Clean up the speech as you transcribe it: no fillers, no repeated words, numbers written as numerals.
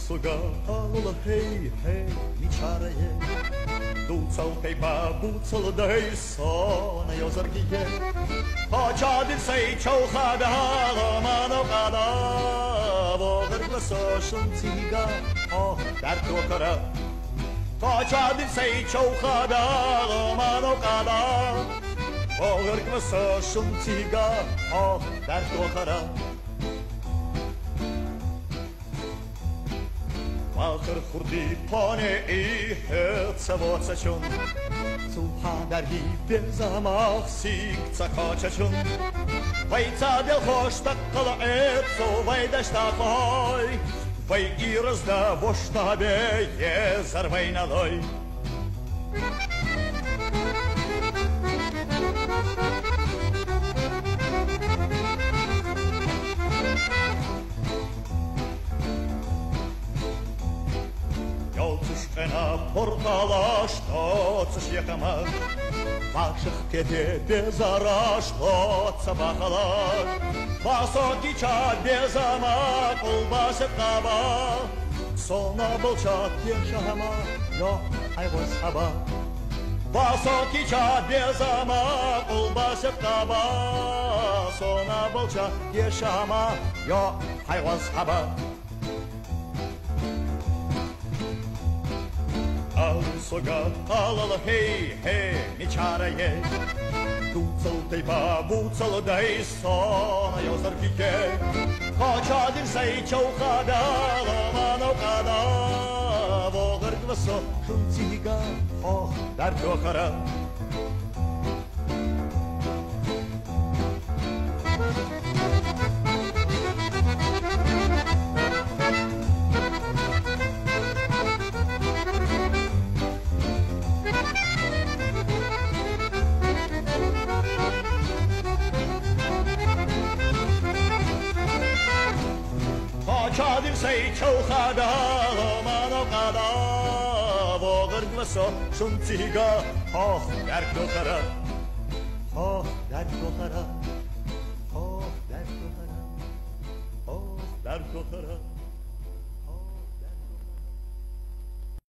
Suga alula hey hey nicharaye Ducal hey babucal dai son yo zargiye Haçadir say çauxada mano qada Voğır soşun tiga oh dert okara Haçadir say çauxada mano qada Voğır soşun tiga oh dert okara آخر خوردی پانه ای هد سوات چون تو هندرهی بزماخ سیگ تکاچ چون وی تا دل خوش تقل عید تو وی دشتا خای وی ایرز دا وشتا به یه زرمین علای Ena portala что coś jechama Ваших кеде без ара что цабахала Высокий чат без ама колбасит таба Сона болчат ешама но айваз хаба Высокий чат без ама колбасит таба Сона болчат ешама yo айваз хаба Soga alala hey hey nicharaye Ducal te babucal dai sona yo zargiye Haçadir say çauxada mano qada Voğır kvaso şuntiga oh dert okara Haçadir say çauxada mano qada Voğır kvaso şuntiga oh dert okara Oh dert okara Oh dert okara Oh dert okara